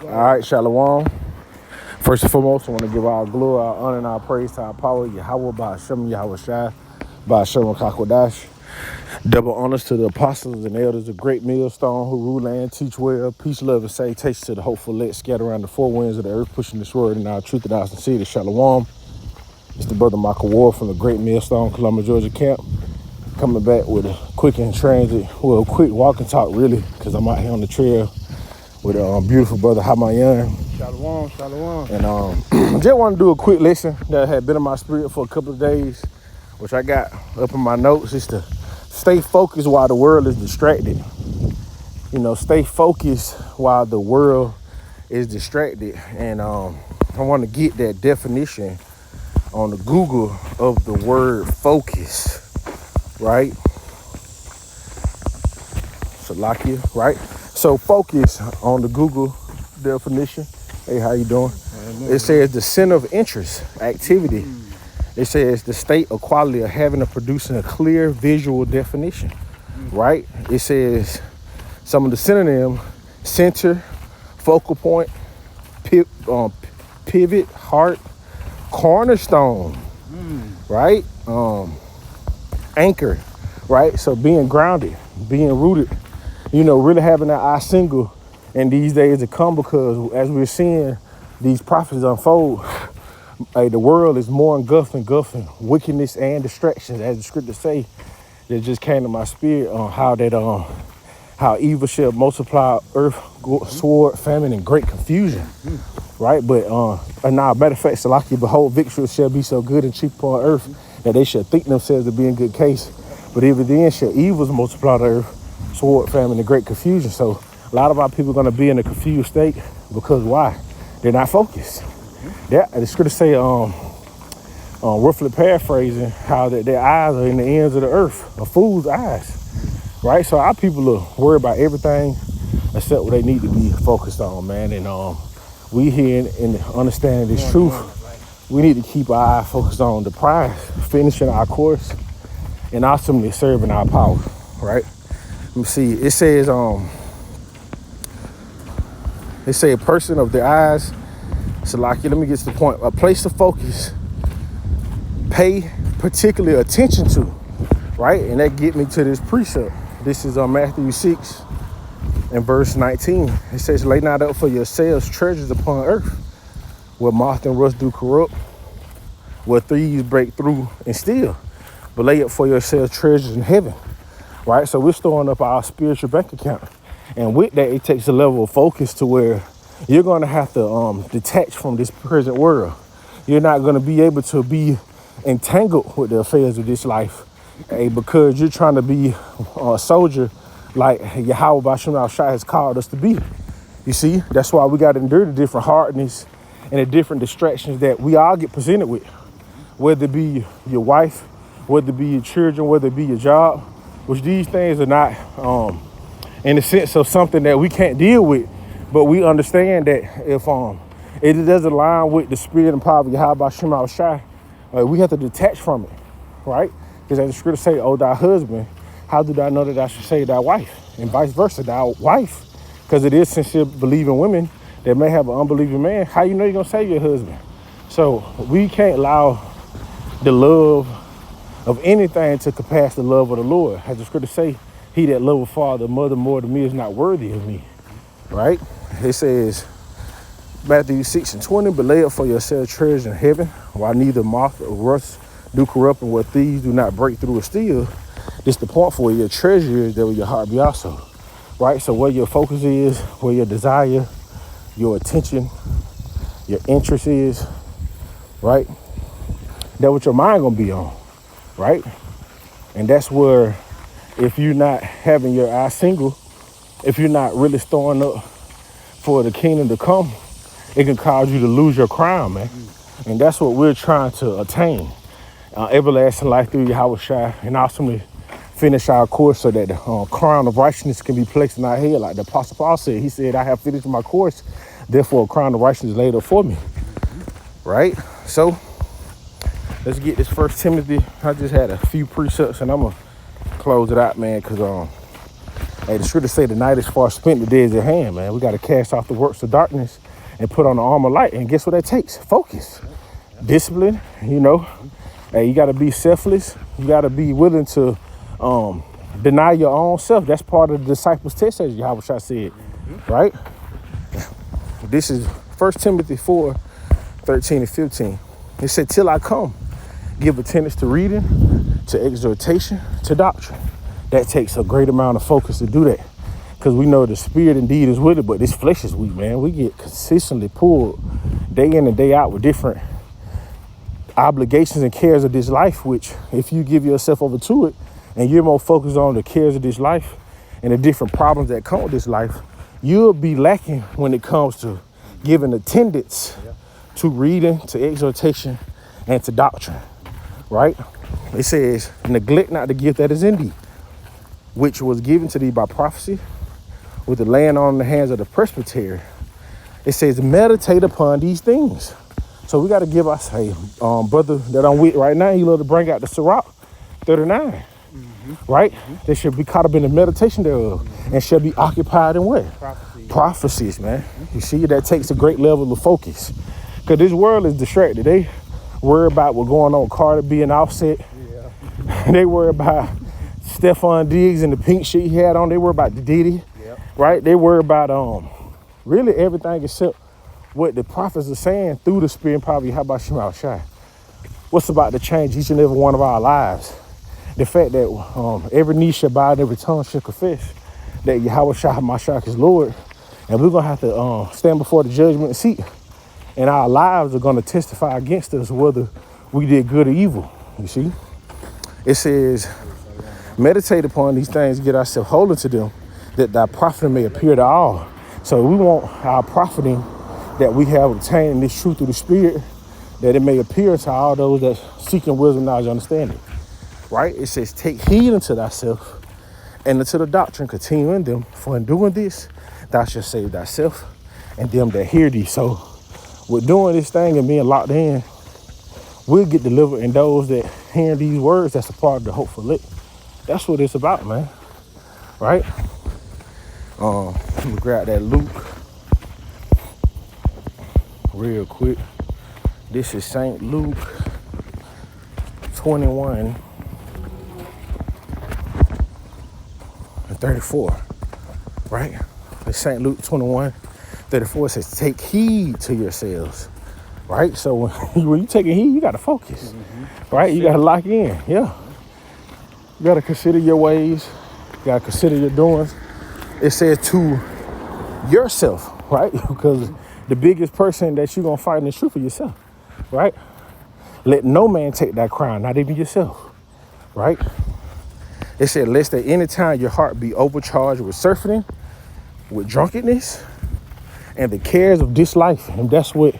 All right, Shalom. First and foremost, I want to give our glory, our honor, and our praise to our power, Yahweh, Ba'ashem, Yahweh Shai, Ba'ashem, Kakodash. Double honors to the apostles and elders of Great Millstone who rule and teach well. Peace, love, and salutation to the hopeful let scattered around the four winds of the earth, pushing this word in our truth and our sincerity. Shalom. It's the brother Michael Ward from the Great Millstone, Columbus, Georgia camp. Coming back with a quick in transit, well, quick walk and talk really, because I'm out here on the trail with a beautiful brother Hamayan. Shalom, shalom. And just want to do a quick lesson that had been in my spirit for a couple of days, which I got up in my notes, is to stay focused while the world is distracted. You know, stay focused while the world is distracted. And I want to get that definition on the Google of the word focus, right? Salakia, right? So focus on the Google definition. Hey, how you doing? It says the center of interest, activity. It says the state or quality of having or producing a clear visual definition, right? It says some of the synonym: center, focal point, pivot, heart, cornerstone, right? Anchor, right? So being grounded, being rooted, you know, really having that eye single in these days to come, because as we're seeing these prophecies unfold, the world is more engulfing wickedness and distractions, as the scriptures say. That just came to my spirit on how evil shall multiply earth, sword, famine, and great confusion, right? But now, matter of fact, Salaki, behold, victory shall be so good and cheap upon earth that they shall think themselves to be in good case. But even then shall evils multiply the earth, sword, famine, and great confusion. So a lot of our people are going to be in a confused state because why? They're not focused. Yeah, the scripture say, roughly paraphrasing, how that their eyes are in the ends of the earth, a fool's eyes, right? So our people are worried about everything except what they need to be focused on, man. And we here in understanding this truth, we need to keep our eye focused on the prize, finishing our course, and ultimately serving our power, right? Let me see. It says, they say a person of their eyes. So, like, let me get to the point. A place to focus, pay particular attention to, right? And that get me to this precept. This is Matthew 6 and verse 19. It says, lay not up for yourselves treasures upon earth, where moth and rust do corrupt, where thieves break through and steal. But lay up for yourselves treasures in heaven, right? So we're storing up our spiritual bank account. And with that, it takes a level of focus to where you're going to have to detach from this present world. You're not going to be able to be entangled with the affairs of this life, because you're trying to be a soldier like Yahweh Ba'ashem Shai has called us to be. You see, that's why we got to endure the different hardness and the different distractions that we all get presented with, whether it be your wife, whether it be your children, whether it be your job, which these things are not in the sense of something that we can't deal with. But we understand that if it doesn't align with the spirit and power of Yahweh Ba'ashem Shai, we have to detach from it, right? Because as the scripture say, oh, thy husband, how do thou know that I should say thy wife? And vice versa, thy wife. Because it is sincere believing women that may have an unbelieving man. How you know you're going to save your husband? So we can't allow the love of anything to surpass the love of the Lord. As the scripture say, he that loveth father, mother more than me is not worthy of me, right? It says, Matthew 6 and 20, but lay up for yourselves treasures in heaven, while neither moth or rust do corrupt, and where thieves do not break through or steal. This the point for where your treasure is, there will your heart be also, right? So where your focus is, where your desire, your attention, your interest is, right? That's what your mind gonna be on, right? And that's where, if you're not having your eye single, if you're not really storing up for the kingdom to come, it can cause you to lose your crown, man. And that's what we're trying to attain. Everlasting life through Yahweh Shai, and ultimately finish our course so that the crown of righteousness can be placed in our head. Like the Apostle Paul said, he said, I have finished my course, therefore a crown of righteousness is laid up for me, right? So let's get this 1 Timothy. I just had a few precepts and I'm going to close it out, man, because Hey, the scripture say the night is far spent, the day is at hand, man. We got to cast off the works of darkness and put on the armor of light. And guess what that takes? Focus, discipline, you know. Hey, you got to be selfless. You got to be willing to deny your own self. That's part of the disciples' test, as Yahweh Shai said, right? This is 1 Timothy 4:13 and 15. It said, till I come, give attendance to reading, to exhortation, to doctrine. That takes a great amount of focus to do that, because we know the spirit indeed is with it, but this flesh is weak, man. We get consistently pulled day in and day out with different obligations and cares of this life, which if you give yourself over to it and you're more focused on the cares of this life and the different problems that come with this life, you'll be lacking when it comes to giving attendance to reading, to exhortation, and to doctrine, right? It says, neglect not the gift that is in thee, which was given to thee by prophecy, with the laying on the hands of the presbytery. It says, meditate upon these things. So we got to give us, hey, brother that I'm with right now, he love to bring out the Sirach 39, right? They should be caught up in the meditation thereof and shall be occupied in what? Prophecies, man. You see, that takes a great level of focus, because this world is distracted. They worry about what's going on with Carter being Offset. They worry about Stephon Diggs and the pink sheet he had on. They worry about the Diddy, right? They worry about really everything except what the prophets are saying through the spirit and probably how about Shema Shai. What's about to change each and every one of our lives? The fact that every knee shall bow and every tongue shall confess that Yahweh Shai Mashiach is Lord, and we're gonna have to stand before the judgment seat, and our lives are gonna testify against us whether we did good or evil. You see, it says, meditate upon these things, get ourselves holding to them, that thy profiting may appear to all. So we want our profiting that we have obtained this truth through the Spirit, that it may appear to all those that seeking wisdom, knowledge, understanding. Right? It says, take heed unto thyself and unto the doctrine, continue in them. For in doing this, thou shalt save thyself and them that hear thee. So with doing this thing and being locked in, we'll get delivered. And those that hear these words, that's a part of the hopeful lick. That's what it's about, man. Right? Let me grab that Luke real quick. This is St. Luke 21 and 34, right? It's St. Luke 21, 34 says, take heed to yourselves, right? So when you taking heed, you got to focus, right? You got to lock in, yeah. You got to consider your ways. You got to consider your doings. It says to yourself, right? Because the biggest person that you're going to fight in the truth for yourself, right? Let no man take that crown, not even yourself, right? It said, lest at any time your heart be overcharged with surfeiting, with drunkenness, and the cares of this life. And that's what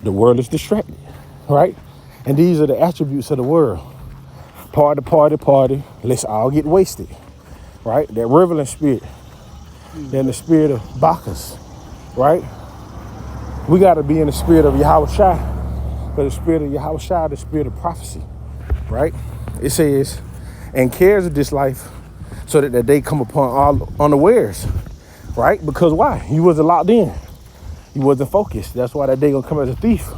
the world is distracted, right? And these are the attributes of the world. Party, party, party. Let's all get wasted, right? That reveling spirit. Then the spirit of Bacchus, right? We got to be in the spirit of Yahweh Shai. But the spirit of Yahweh Shai, the spirit of prophecy, right? It says, and cares of this life, so that they come upon all unawares, right? Because why? You wasn't locked in. You wasn't focused. That's why that day gonna come as a thief.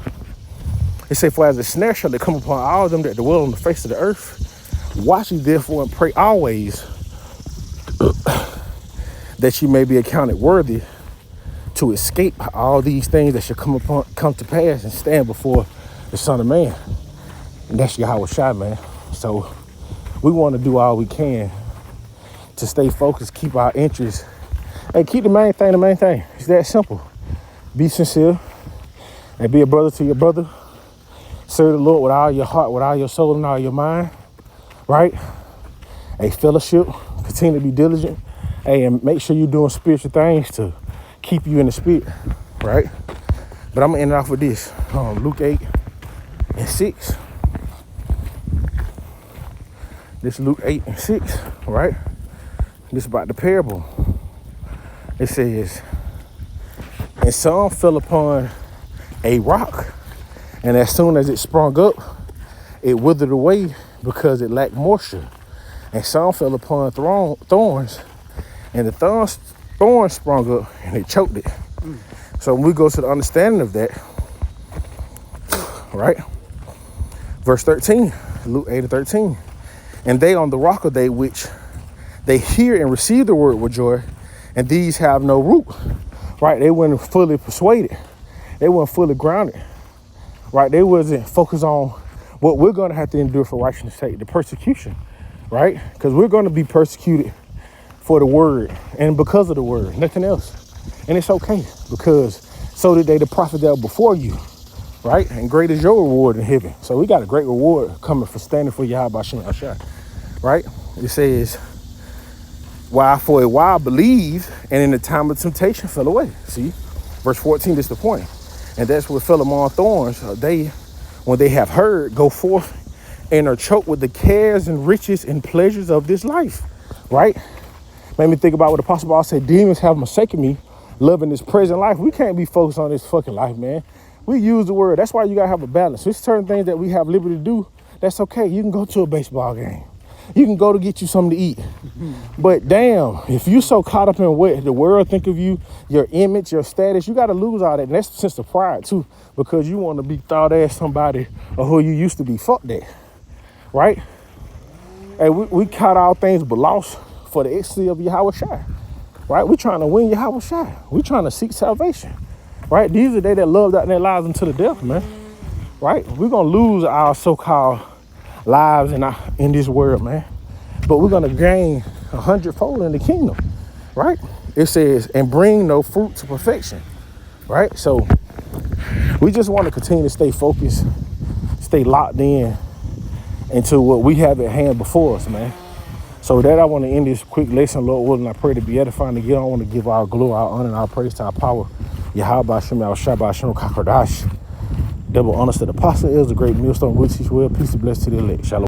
It says, for as a snare shall they come upon all of them that dwell on the face of the earth. Watch ye therefore and pray always that you may be accounted worthy to escape all these things that shall come to pass and stand before the Son of Man. And that's Yahweh Shai, man. So we want to do all we can to stay focused, keep our interests, and keep the main thing. It's that simple. Be sincere and be a brother to your brother. Serve the Lord with all your heart, with all your soul, and all your mind, right? A fellowship, continue to be diligent, and make sure you're doing spiritual things to keep you in the spirit, right? But I'm gonna end it off with this, Luke 8 and 6. This Luke 8 and 6, right? This is about the parable. It says, and some fell upon a rock, and as soon as it sprung up, it withered away because it lacked moisture. And some fell upon thorns, and the thorn sprung up and it choked it. So when we go to the understanding of that, right? Verse 13, Luke 8:13. And they on the rock of they which they hear and receive the word with joy, and these have no root, right? They weren't fully persuaded. They weren't fully grounded, right? They wasn't focused on what we're going to have to endure for righteousness' sake, the persecution, right? Because we're going to be persecuted for the word and because of the word, nothing else. And it's okay, because so did they, the prophet that were before you, right? And great is your reward in heaven. So we got a great reward coming for standing for Yahweh Shem Ashai, right? It says, why for a while believed, and in the time of temptation fell away. See, verse 14 is the point. And that's what fell among thorns. They, when they have heard, go forth and are choked with the cares and riches and pleasures of this life, right? Made me think about what Apostle Paul said, demons have forsaken me, loving this present life. We can't be focused on this fucking life, man. We use the word. That's why you gotta have a balance. There's certain things that we have liberty to do. That's okay. You can go to a baseball game. You can go to get you something to eat. But damn, if you so caught up in what the world think of you, your image, your status, you got to lose all that. And that's a sense of pride too, because you want to be thought as somebody or who you used to be. Fuck that, right? And we caught all things but lost for the ecstasy of Yahweh Shai, right? We trying to win Yahweh Shai. We trying to seek salvation, right? These are they that loved out their lives unto the death, man, right? We're going to lose our so-called lives in this world, man. But we're gonna gain 100-fold in the kingdom, right? It says, and bring no fruit to perfection, right? So we just want to continue to stay focused, stay locked in into what we have at hand before us, man. So that I want to end this quick lesson, Lord willing. I pray to be edifying again. I want to give our glory, our honor, and our praise to our power. Yahweh Shem Al Shabbat Shem Kakardash. Double honors to the apostle is the great millstone which he's well. Peace and blessings to the elect. Shalom.